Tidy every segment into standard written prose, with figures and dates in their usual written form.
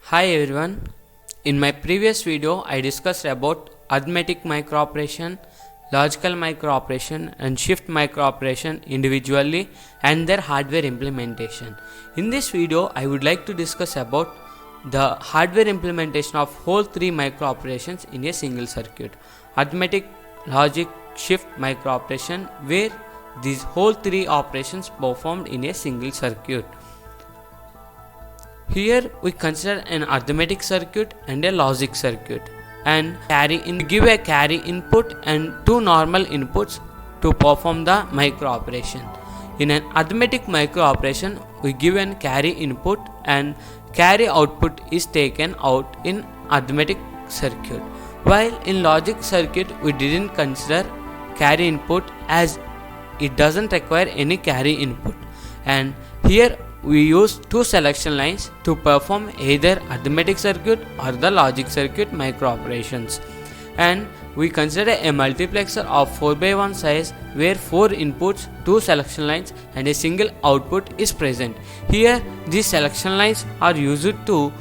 Hi everyone. In my previous video, I discussed about arithmetic microoperation, logical microoperation, and shift microoperation individually and their hardware implementation. In this video, I would like to discuss about the hardware implementation of whole three microoperations in a single circuit: arithmetic, logic, shift microoperation, where these whole three operations performed in a single circuit. Here we consider an arithmetic circuit and a logic circuit, and give a carry input and two normal inputs to perform the microoperation. In an arithmetic microoperation, we give an carry input and carry output is taken out in arithmetic circuit, while in logic circuit we didn't consider carry input as it doesn't require any carry input, and here we use two selection lines to perform either arithmetic circuit or the logic circuit microoperations. And we consider a multiplexer of 4x1 size where 4 inputs, 2 selection lines and a single output is present. Here these selection lines are used to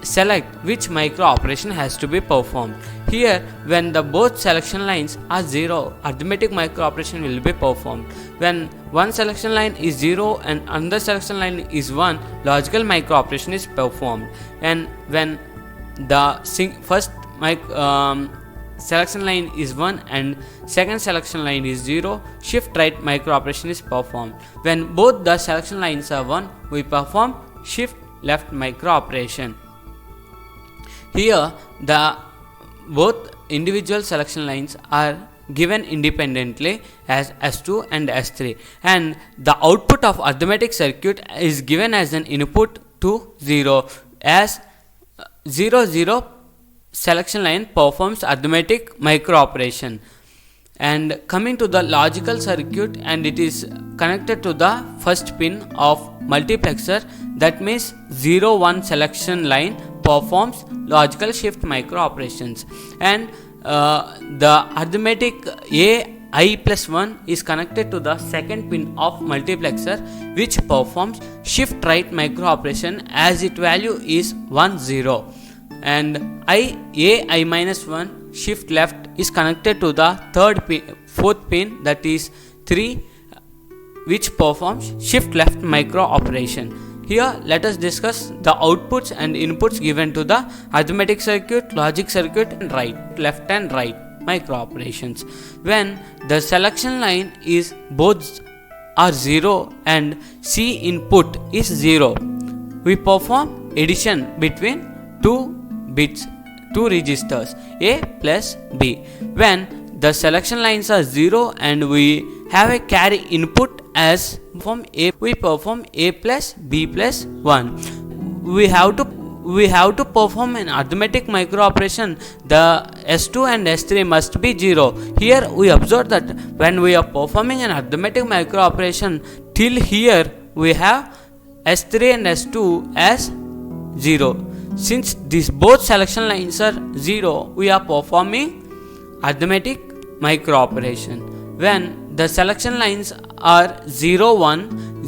select which microoperation has to be performed. Here, when the both selection lines are 0, arithmetic microoperation will be performed. When one selection line is 0 and another selection line is 1, logical microoperation is performed. And when the first selection line is 1 and second selection line is 0, shift right microoperation is performed. When both the selection lines are 1, we perform shift left microoperation. Here the both individual selection lines are given independently as S2 and S3, and the output of arithmetic circuit is given as an input to 0, as 0 selection line performs arithmetic microoperation. And coming to the logical circuit, and it is connected to the first pin of multiplexer, that means 0-1 selection line performs logical shift microoperations, and the arithmetic I plus 1 is connected to the second pin of multiplexer, which performs shift right microoperation as its value is 1 0, and I minus 1 shift left is connected to the fourth pin, that is 3, which performs shift left microoperation. Here let us discuss the outputs and inputs given to the arithmetic circuit, logic circuit, and left and right microoperations. When the selection line is both are 0 and C input is 0, we perform addition between two registers A plus B. When the selection lines are 0 and we have a carry input as from A, we perform A plus B plus 1. We have to perform an arithmetic microoperation. The S2 and S3 must be 0. Here we observe that when we are performing an arithmetic microoperation, till here we have S3 and S2 as 0. Since these both selection lines are 0, we are performing arithmetic microoperation. When the selection lines are 0 1,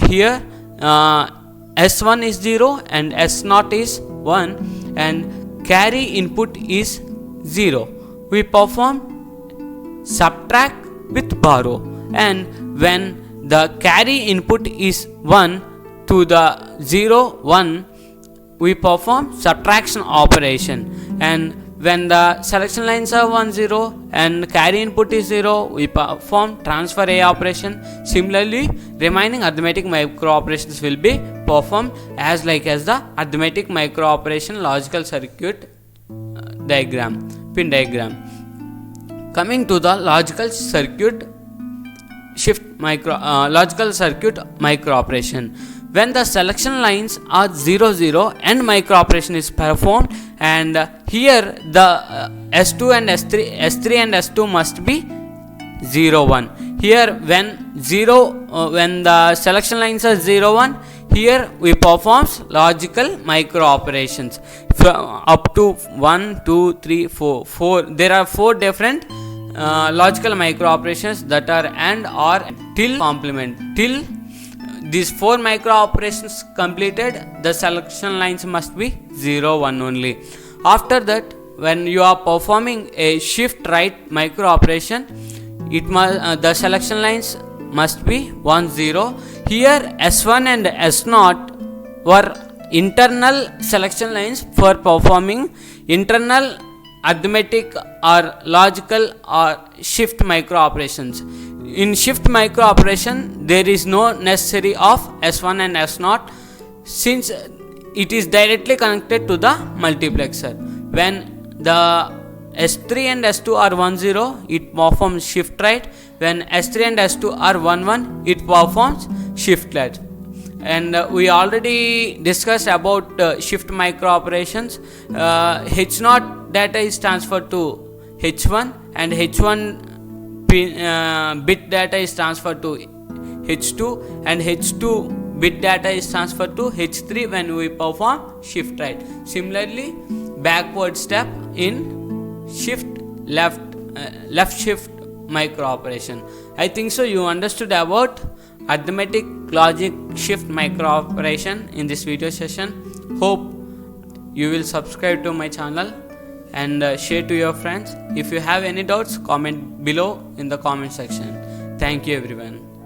here S1 is 0 and S0 is 1, and carry input is 0, we perform subtract with borrow. And when the carry input is 1 to the 0 1, we perform subtraction operation. And when the selection lines are 1 0 and carry input is 0, we perform transfer A operation. Similarly, remaining arithmetic microoperations will be performed as the arithmetic microoperation logical circuit pin diagram. Coming to the logical circuit logical circuit microoperation. When the selection lines are 0 0 and microoperation is performed, and here the S2 and S3 and S2 must be 0 1. Here when the selection lines are 0 1, here we performs logical microoperations up to 1 2 3 4. There are 4 different logical microoperations that are AND, OR, till complement. Till these 4 micro operations completed, the selection lines must be 0 1 only. After that, when you are performing a shift right micro operation, the selection lines must be 1 0. Here S1 and S0 were internal selection lines for performing internal arithmetic or logical or shift micro operations. In shift micro operation, there is no necessary of S1 and S0 since it is directly connected to the multiplexer. When the S3 and S2 are 1 0, it performs shift right. When S3 and S2 are 1 1, it performs shift left. And we already discussed about shift micro operations. H0 data is transferred to H1 and H1 bit data is transferred to H2 and H2 bit data is transferred to H3 when we perform shift right. Similarly, backward step in shift left shift micro operation. I think so you understood about arithmetic logic shift micro operation in this video session. Hope you will subscribe to my channel and share to your friends. If you have any doubts, comment below in the comment section. Thank you everyone.